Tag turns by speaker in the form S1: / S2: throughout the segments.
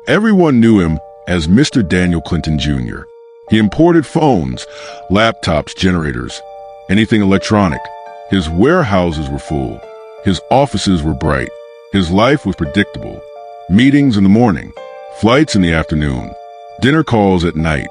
S1: Everyone knew him as Mr. Daniel Clinton Jr. He imported phones, laptops, generators, anything electronic. His warehouses were full. His offices were bright. His life was predictable. Meetings in the morning, flights in the afternoon, dinner calls at night.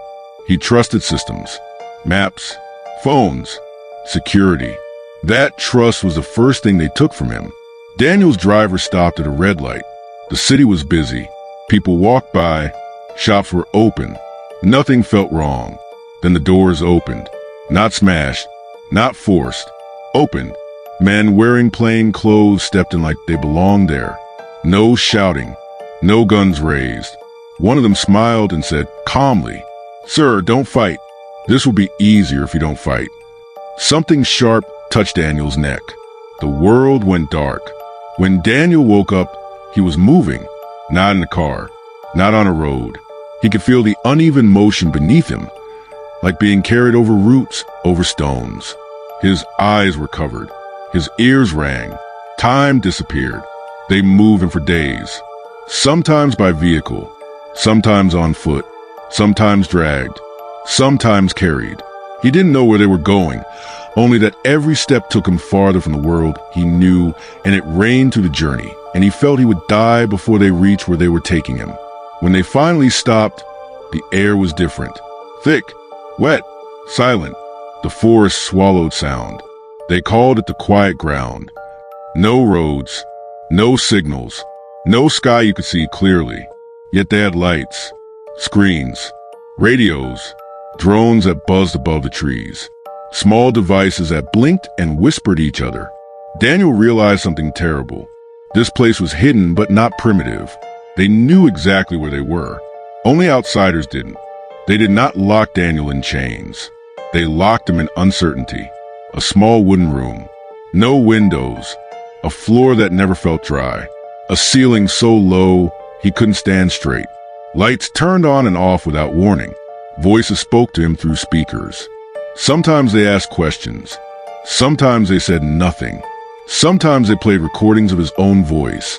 S1: He trusted systems, maps, phones, security. That trust was the first thing they took from him. Daniel's driver stopped at a red light. The city was busy. People walked by. Shops were open. Nothing felt wrong. Then the doors opened. Not smashed, not forced. Opened. Men wearing plain clothes stepped in like they belonged there. No shouting. No guns raised. One of them smiled and said calmly, "Sir, don't fight. This will be easier if you don't fight." Something sharp touched Daniel's neck. The world went dark. When Daniel woke up, he was moving, not in a car, not on a road. He could feel the uneven motion beneath him, like being carried over roots, over stones. His eyes were covered. His ears rang. Time disappeared. They moved him for days, sometimes by vehicle, sometimes on foot, sometimes dragged, sometimes carried. He didn't know where they were going, only that every step took him farther from the world he knew, and it rained through the journey, and he felt he would die before they reached where they were taking him. When they finally stopped, the air was different. Thick, wet, silent. The forest swallowed sound. They called it the quiet ground. No roads, no signals, no sky you could see clearly. Yet they had lights, screens, radios, drones that buzzed above the trees, small devices that blinked and whispered each other. Daniel realized something terrible. This place was hidden but not primitive. They knew exactly where they were. Only outsiders didn't. They did not lock Daniel in chains. They locked him in uncertainty. A small wooden room. No windows. A floor that never felt dry. A ceiling so low he couldn't stand straight. Lights turned on and off without warning. Voices spoke to him through speakers. Sometimes they asked questions. Sometimes they said nothing. Sometimes they played recordings of his own voice.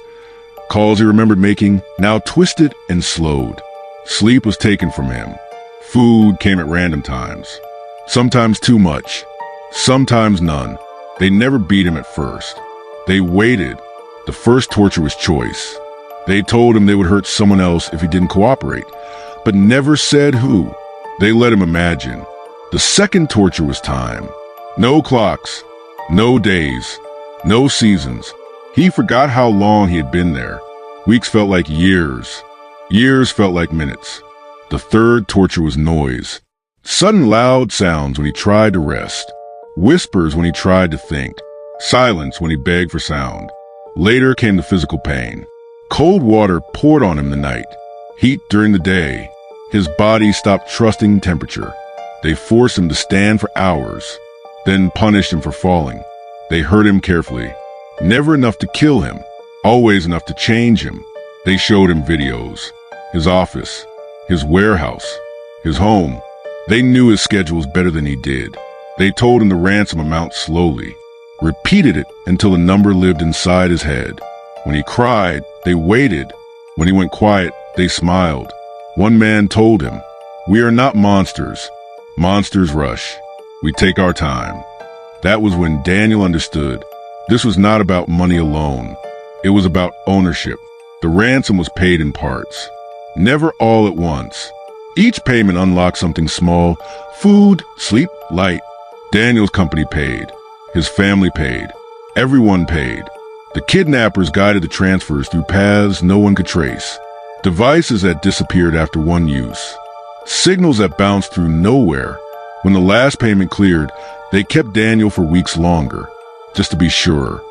S1: Calls he remembered making, now twisted and slowed. Sleep was taken from him. Food came at random times. Sometimes too much. Sometimes none. They never beat him at first. They waited. The first torture was choice. They told him they would hurt someone else if he didn't cooperate, but never said who. They let him imagine. The second torture was time. No clocks, no days, no seasons. He forgot how long he had been there. Weeks felt like years. Years felt like minutes. The third torture was noise. Sudden loud sounds when he tried to rest. Whispers when he tried to think. Silence when he begged for sound. Later came the physical pain. Cold water poured on him the night. Heat during the day. His body stopped trusting temperature. They forced him to stand for hours, then punished him for falling. They hurt him carefully. Never enough to kill him, always enough to change him. They showed him videos. His office, his warehouse, his home. They knew his schedules better than he did. They told him the ransom amount slowly, repeated it until the number lived inside his head. When he cried, they waited. When he went quiet, they smiled. One man told him, "We are not monsters. Monsters rush. We take our time." That was when Daniel understood. This was not about money alone. It was about ownership. The ransom was paid in parts, never all at once. Each payment unlocked something small: food, sleep, light. Daniel's company paid. His family paid. Everyone paid. The kidnappers guided the transfers through paths no one could trace. Devices that disappeared after one use. Signals that bounced through nowhere. When the last payment cleared, they kept Daniel for weeks longer, just to be sure.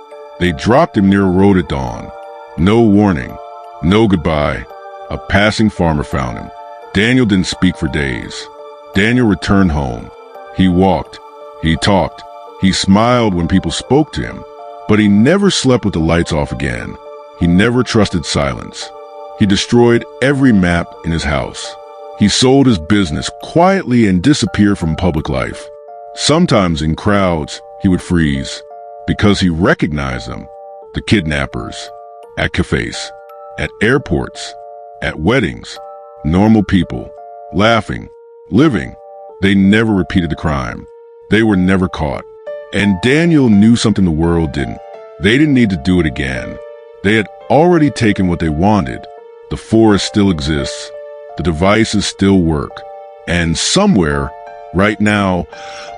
S1: They dropped him near a road at dawn. No warning, no goodbye. A passing farmer found him. Daniel didn't speak for days. Daniel returned home. He walked. He talked. He smiled when people spoke to him. But he never slept with the lights off again. He never trusted silence. He destroyed every map in his house. He sold his business quietly and disappeared from public life. Sometimes in crowds, he would freeze because he recognized them. The kidnappers. At cafes. At airports. At weddings, normal people, laughing, living. They never repeated the crime. They were never caught. And Daniel knew something the world didn't. They didn't need to do it again. They had already taken what they wanted. The forest still exists. The devices still work. And somewhere, right now,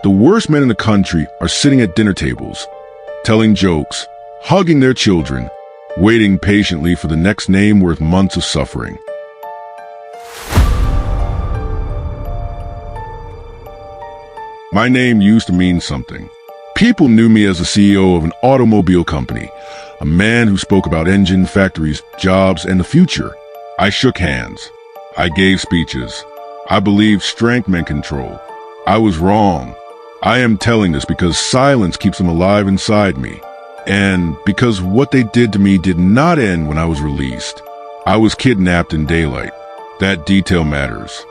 S1: the worst men in the country are sitting at dinner tables, telling jokes, hugging their children, waiting patiently for the next name worth months of suffering. My name used to mean something. People knew me as the CEO of an automobile company, a man who spoke about engine factories, jobs, and the future. I shook hands. I gave speeches. I believed strength meant control. I was wrong. I am telling this because silence keeps them alive inside me. And because what they did to me did not end when I was released. I was kidnapped in daylight. That detail matters.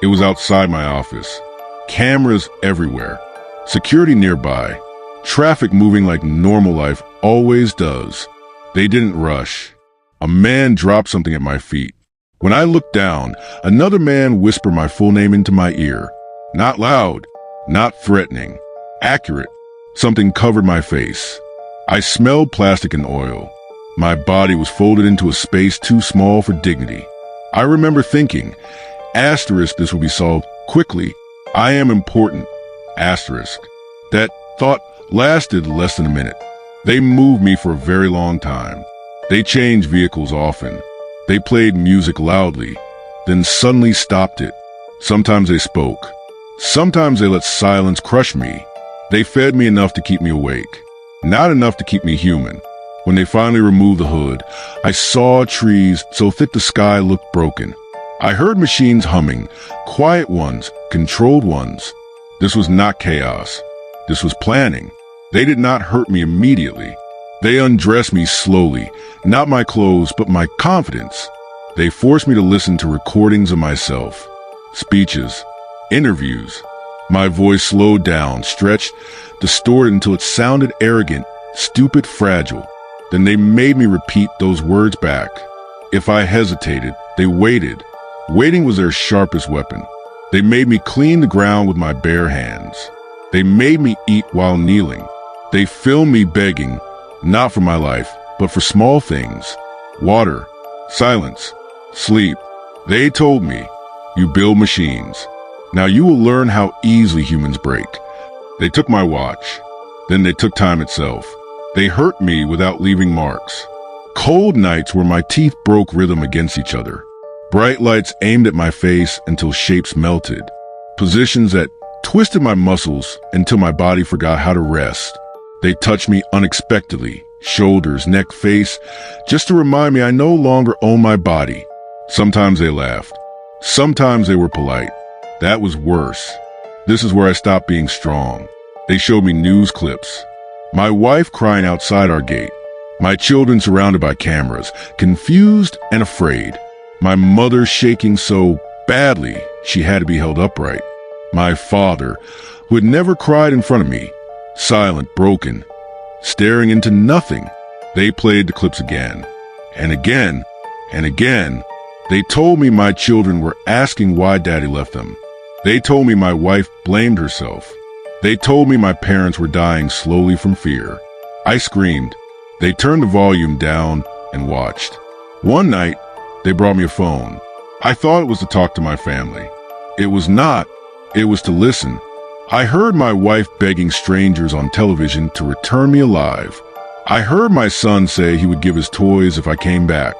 S1: It was outside my office. Cameras everywhere. Security nearby. Traffic moving like normal life always does. They didn't rush. A man dropped something at my feet. When I looked down, another man whispered my full name into my ear. Not loud, not threatening. Accurate. Something covered my face. I smelled plastic and oil. My body was folded into a space too small for dignity. I remember thinking, asterisk, this will be solved quickly. I am important. Asterisk. That thought lasted less than a minute. They moved me for a very long time. They changed vehicles often. They played music loudly, then suddenly stopped it. Sometimes they spoke. Sometimes they let silence crush me. They fed me enough to keep me awake, not enough to keep me human. When they finally removed the hood, I saw trees so thick the sky looked broken. I heard machines humming, quiet ones, controlled ones. This was not chaos. This was planning. They did not hurt me immediately. They undressed me slowly, not my clothes, but my confidence. They forced me to listen to recordings of myself, speeches, interviews. My voice slowed down, stretched, distorted until it sounded arrogant, stupid, fragile. Then they made me repeat those words back. If I hesitated, they waited. Waiting was their sharpest weapon. They made me clean the ground with my bare hands. They made me eat while kneeling. They filmed me begging, not for my life, but for small things. Water, silence, sleep. They told me, you build machines. Now you will learn how easily humans break. They took my watch. Then they took time itself. They hurt me without leaving marks. Cold nights where my teeth broke rhythm against each other. Bright lights aimed at my face until shapes melted. Positions that twisted my muscles until my body forgot how to rest. They touched me unexpectedly, shoulders, neck, face, just to remind me I no longer own my body. Sometimes they laughed. Sometimes they were polite. That was worse. This is where I stopped being strong. They showed me news clips. My wife crying outside our gate. My children surrounded by cameras, confused and afraid. My mother shaking so badly she had to be held upright. My father, who had never cried in front of me, silent, broken, staring into nothing. They played the clips again, and again, and again. They told me my children were asking why Daddy left them. They told me my wife blamed herself. They told me my parents were dying slowly from fear. I screamed. They turned the volume down and watched. One night, they brought me a phone. I thought it was to talk to my family. It was not. It was to listen. I heard my wife begging strangers on television to return me alive. I heard my son say he would give his toys if I came back.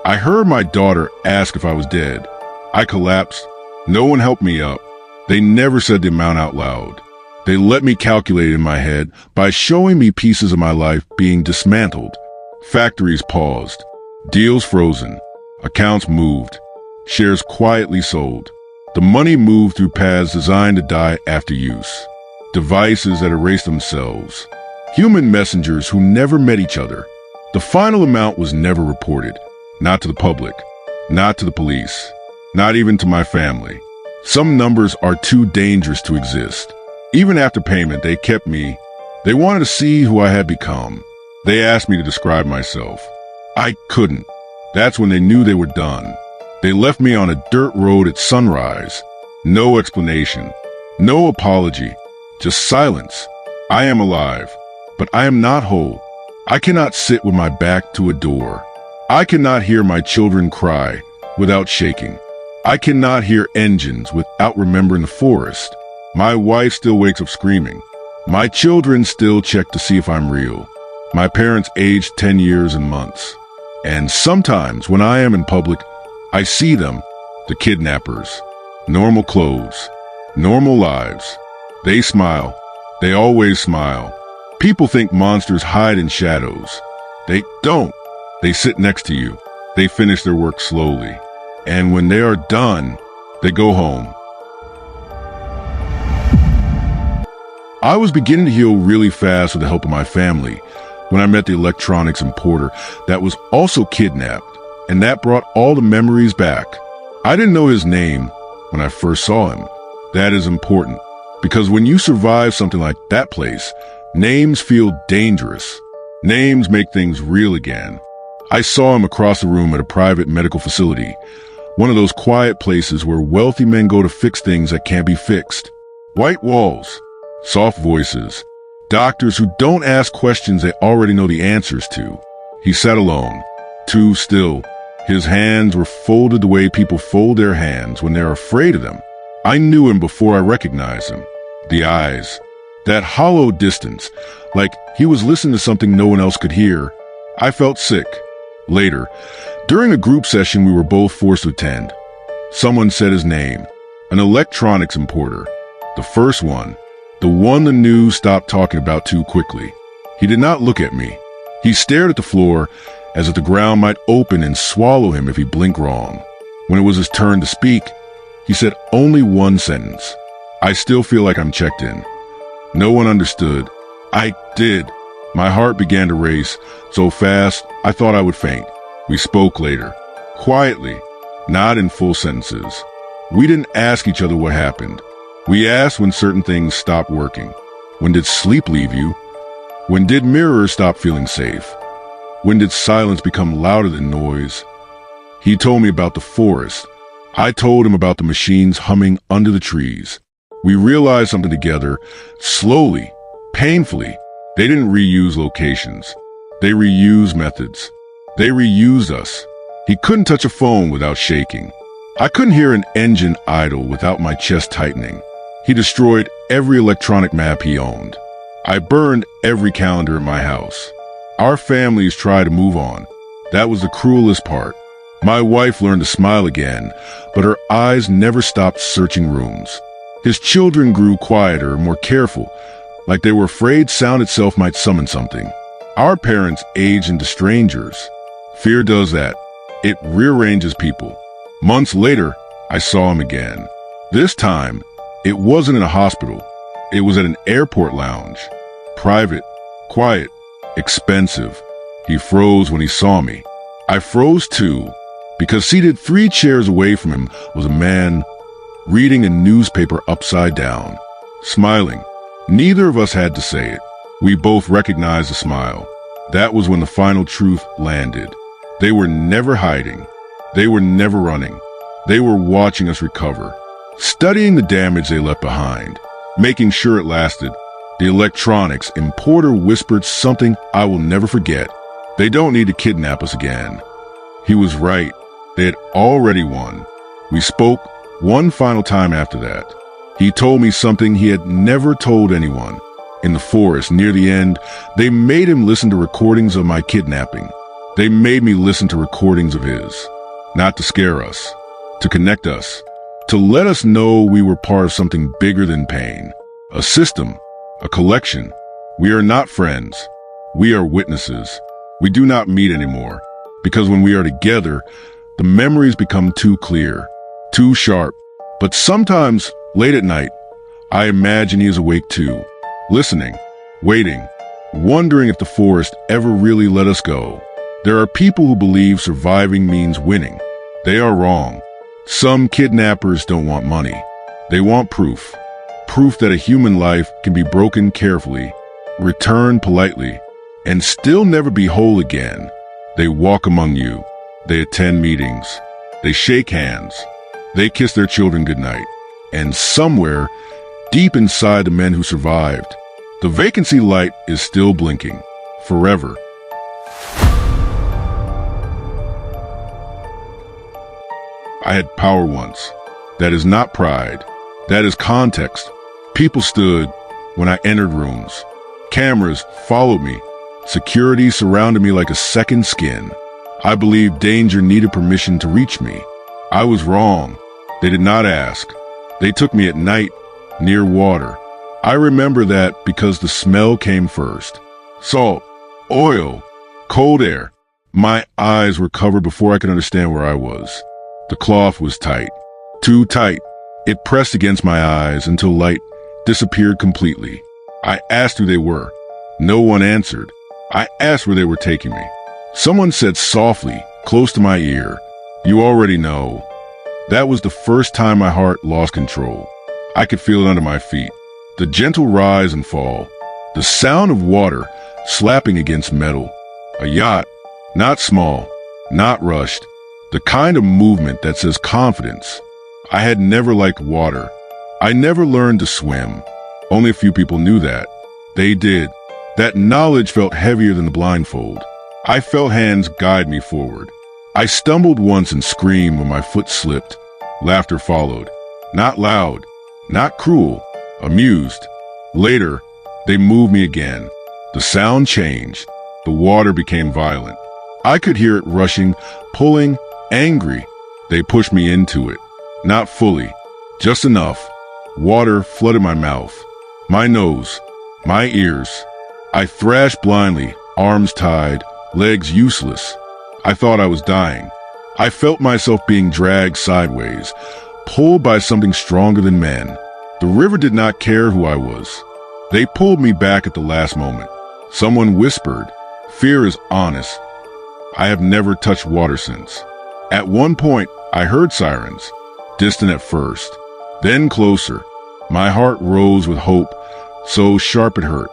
S1: I heard my daughter ask if I was dead. I collapsed. No one helped me up. They never said the amount out loud. They let me calculate it in my head by showing me pieces of my life being dismantled. Factories paused. Deals frozen. Accounts moved. Shares quietly sold. The money moved through paths designed to die after use. Devices that erase themselves. Human messengers who never met each other. The final amount was never reported. Not to the public. Not to the police. Not even to my family. Some numbers are too dangerous to exist. Even after payment, they kept me. They wanted to see who I had become. They asked me to describe myself. I couldn't. That's when they knew they were done. They left me on a dirt road at sunrise. No explanation, no apology, just silence. I am alive, but I am not whole. I cannot sit with my back to a door. I cannot hear my children cry without shaking. I cannot hear engines without remembering the forest. My wife still wakes up screaming. My children still check to see if I'm real. My parents aged 10 years and months. And sometimes when I am in public, I see them, the kidnappers. Normal clothes, normal lives. They smile. They always smile. People think monsters hide in shadows. They don't. They sit next to you. They finish their work slowly. And when they are done, they go home. I was beginning to heal really fast with the help of my family when I met the electronics importer that was also kidnapped, and that brought all the memories back. I didn't know his name when I first saw him. That is important, because when you survive something like that place, names feel dangerous. Names make things real again. I saw him across the room at a private medical facility, one of those quiet places where wealthy men go to fix things that can't be fixed. White walls, soft voices, doctors who don't ask questions they already know the answers to. He sat alone, too still. His hands were folded the way people fold their hands when they're afraid of them. I knew him before I recognized him. The eyes, that hollow distance, like he was listening to something no one else could hear. I felt sick. Later, during a group session we were both forced to attend, someone said his name, an electronics importer, the first one, the one the news stopped talking about too quickly. He did not look at me. He stared at the floor as if the ground might open and swallow him if he blinked wrong. When it was his turn to speak, he said only one sentence. I still feel like I'm checked in. No one understood. I did. My heart began to race so fast I thought I would faint. We spoke later, quietly, not in full sentences. We didn't ask each other what happened. We asked when certain things stopped working. When did sleep leave you? When did mirrors stop feeling safe? When did silence become louder than noise? He told me about the forest. I told him about the machines humming under the trees. We realized something together, slowly, painfully. They didn't reuse locations. They reused methods. They reused us. He couldn't touch a phone without shaking. I couldn't hear an engine idle without my chest tightening. He destroyed every electronic map he owned. I burned every calendar in my house. Our families tried to move on. That was the cruelest part. My wife learned to smile again, but her eyes never stopped searching rooms. His children grew quieter, more careful, like they were afraid sound itself might summon something. Our parents aged into strangers. Fear does that. It rearranges people. Months later, I saw him again. This time, it wasn't in a hospital. It was at an airport lounge. Private, quiet, expensive. He froze when he saw me. I froze too, because seated 3 chairs away from him was a man reading a newspaper upside down, smiling. Neither of us had to say it. We both recognized the smile. That was when the final truth landed. They were never hiding. They were never running. They were watching us recover, studying the damage they left behind, making sure it lasted. The electronics importer whispered something I will never forget. They don't need to kidnap us again. He was right. They had already won. We spoke one final time after that. He told me something he had never told anyone. In the forest, near the end, they made him listen to recordings of my kidnapping. They made me listen to recordings of his. Not to scare us, to connect us, to let us know we were part of something bigger than pain. A system, a collection. We are not friends. We are witnesses. We do not meet anymore, because when we are together, the memories become too clear, too sharp. But sometimes, late at night, I imagine he is awake too, listening, waiting, wondering if the forest ever really let us go. There are people who believe surviving means winning. They are wrong. Some kidnappers don't want money. They want proof. Proof that a human life can be broken carefully, returned politely, and still never be whole again. They walk among you. They attend meetings. They shake hands. They kiss their children goodnight. And somewhere, deep inside the men who survived, the vacancy light is still blinking. Forever. I had power once. That is not pride. That is context. People stood when I entered rooms. Cameras followed me. Security surrounded me like a second skin. I believed danger needed permission to reach me. I was wrong. They did not ask. They took me at night, near water. I remember that because the smell came first. Salt, oil, cold air. My eyes were covered before I could understand where I was. The cloth was tight. Too tight. It pressed against my eyes until light disappeared completely. I asked who they were. No one answered. I asked where they were taking me. Someone said softly, close to my ear, "You already know." That was the first time my heart lost control. I could feel it under my feet. The gentle rise and fall. The sound of water slapping against metal. A yacht, not small, not rushed. The kind of movement that says confidence. I had never liked water. I never learned to swim. Only a few people knew that. They did. That knowledge felt heavier than the blindfold. I felt hands guide me forward. I stumbled once and screamed when my foot slipped. Laughter followed. Not loud, not cruel, amused. Later, they moved me again. The sound changed. The water became violent. I could hear it rushing, pulling, angry. They pushed me into it. Not fully, just enough. Water flooded my mouth, my nose, my ears. I thrashed blindly, arms tied, legs useless. I thought I was dying. I felt myself being dragged sideways, pulled by something stronger than men. The river did not care who I was. They pulled me back at the last moment. Someone whispered, "Fear is honest." I have never touched water since. At one point, I heard sirens, distant at first, then closer. My heart rose with hope, so sharp it hurt.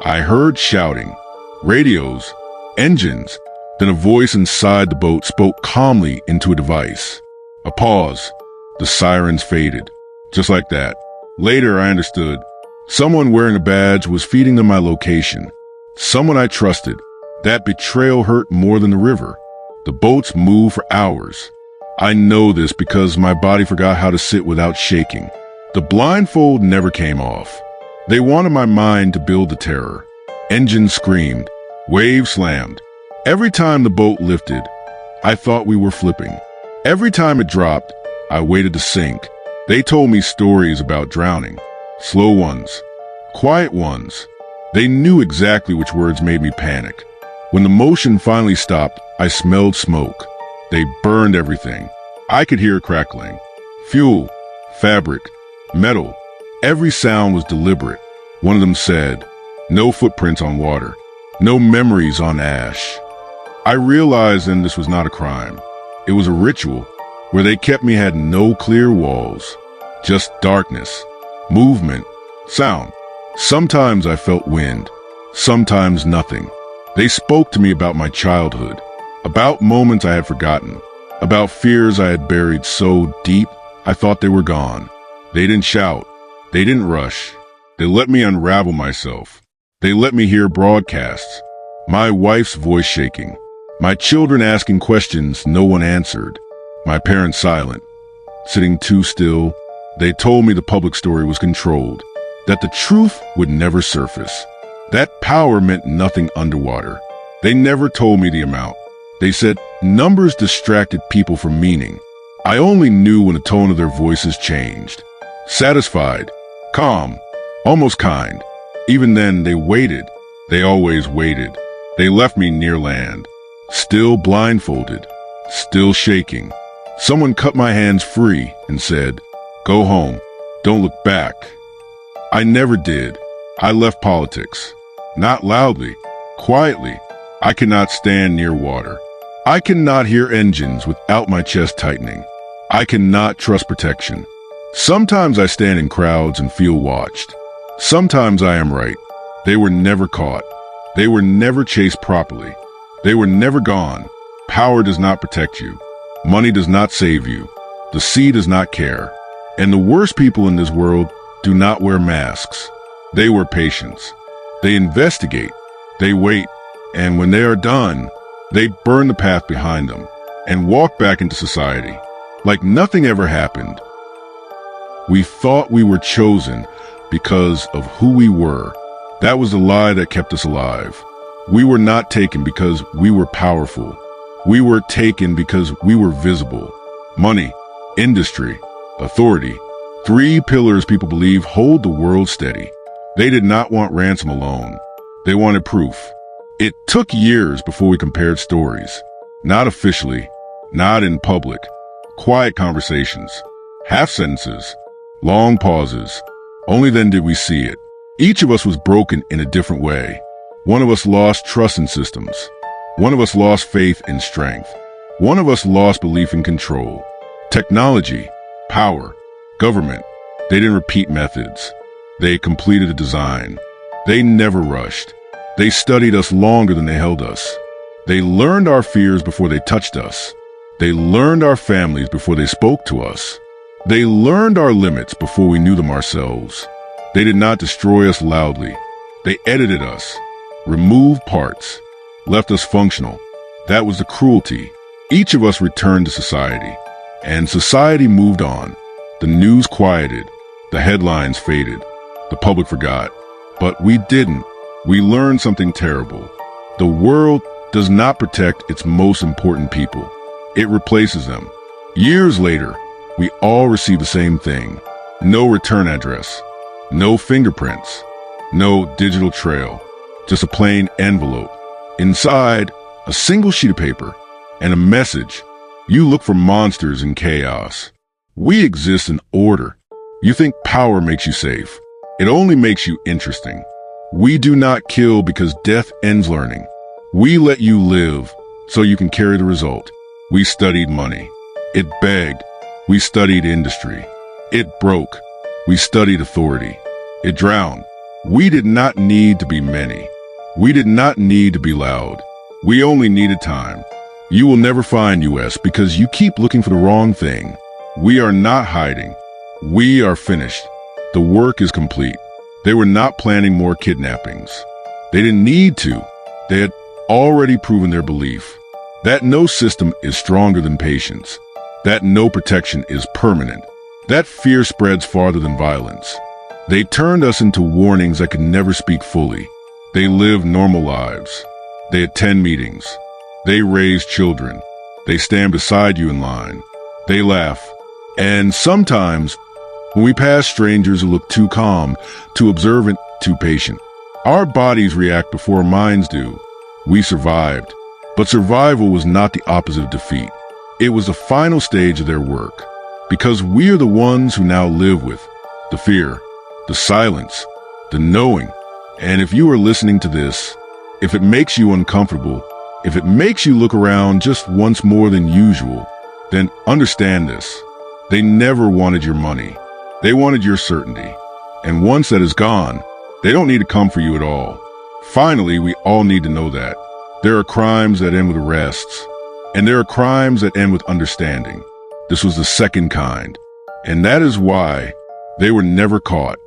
S1: I heard shouting, radios, engines. Then a voice inside the boat spoke calmly into a device. A pause. The sirens faded. Just like that. Later, I understood. Someone wearing a badge was feeding them my location. Someone I trusted. That betrayal hurt more than the river. The boats moved for hours. I know this because my body forgot how to sit without shaking. The blindfold never came off. They wanted my mind to build the terror. Engines screamed. Waves slammed. Every time the boat lifted, I thought we were flipping. Every time it dropped, I waited to sink. They told me stories about drowning. Slow ones. Quiet ones. They knew exactly which words made me panic. When the motion finally stopped, I smelled smoke. They burned everything. I could hear it crackling. Fuel, fabric, metal. Every sound was deliberate. One of them said, "No footprints on water. No memories on ash." I realized then this was not a crime. It was a ritual. Where they kept me had no clear walls. Just darkness, movement, sound. Sometimes I felt wind. Sometimes nothing. They spoke to me about my childhood. About moments I had forgotten. About fears I had buried so deep I thought they were gone. They didn't shout. They didn't rush. They let me unravel myself. They let me hear broadcasts. My wife's voice shaking. My children asking questions no one answered. My parents silent. Sitting too still. They told me the public story was controlled. That the truth would never surface. That power meant nothing underwater. They never told me the amount. They said numbers distracted people from meaning. I only knew when the tone of their voices changed. Satisfied, calm, almost kind. Even then, they waited. They always waited. They left me near land. Still blindfolded. Still shaking. Someone cut my hands free and said, "Go home. Don't look back." I never did. I left politics. Not loudly. Quietly. I cannot stand near water. I cannot hear engines without my chest tightening. I cannot trust protection. Sometimes I stand in crowds and feel watched. Sometimes I am right. They were never caught. They were never chased properly. They were never gone. Power does not protect you. Money does not save you. The sea does not care. And the worst people in this world do not wear masks. They wear patience. They investigate. They wait. And when they are done, they burn the path behind them and walk back into society like nothing ever happened. We thought we were chosen because of who we were. That was the lie that kept us alive. We were not taken because we were powerful. We were taken because we were visible. Money, industry, authority. 3 pillars people believe hold the world steady. They did not want ransom alone. They wanted proof. It took years before we compared stories. Not officially, not in public. Quiet conversations, half sentences, long pauses. Only then did we see it. Each of us was broken in a different way. One of us lost trust in systems. One of us lost faith in strength. One of us lost belief in control. Technology, power, government. They didn't repeat methods. They completed a design. They never rushed. They studied us longer than they held us. They learned our fears before they touched us. They learned our families before they spoke to us. They learned our limits before we knew them ourselves. They did not destroy us loudly. They edited us, removed parts, left us functional. That was the cruelty. Each of us returned to society, and society moved on. The news quieted, the headlines faded, the public forgot. But we didn't. We learned something terrible. The world does not protect its most important people. It replaces them. Years later, we all receive the same thing. No return address, no fingerprints, no digital trail, just a plain envelope. Inside, a single sheet of paper and a message. You look for monsters in chaos. We exist in order. You think power makes you safe. It only makes you interesting. We do not kill because death ends learning. We let you live so you can carry the result. We studied money. It begged. We studied industry. It broke. We studied authority. It drowned. We did not need to be many. We did not need to be loud. We only needed time. You will never find us because you keep looking for the wrong thing. We are not hiding. We are finished. The work is complete. They were not planning more kidnappings. They didn't need to. They had already proven their belief. That no system is stronger than patience. That no protection is permanent. That fear spreads farther than violence. They turned us into warnings that could never speak fully. They live normal lives. They attend meetings. They raise children. They stand beside you in line. They laugh. And sometimes, when we pass strangers who look too calm, too observant, too patient, our bodies react before our minds do. We survived. But survival was not the opposite of defeat. It was the final stage of their work. Because we are the ones who now live with the fear, the silence, the knowing. And if you are listening to this, if it makes you uncomfortable, if it makes you look around just once more than usual, then understand this. They never wanted your money. They wanted your certainty. And once that is gone, they don't need to come for you at all. Finally, we all need to know that. There are crimes that end with arrests, and there are crimes that end with understanding. This was the second kind, and that is why they were never caught.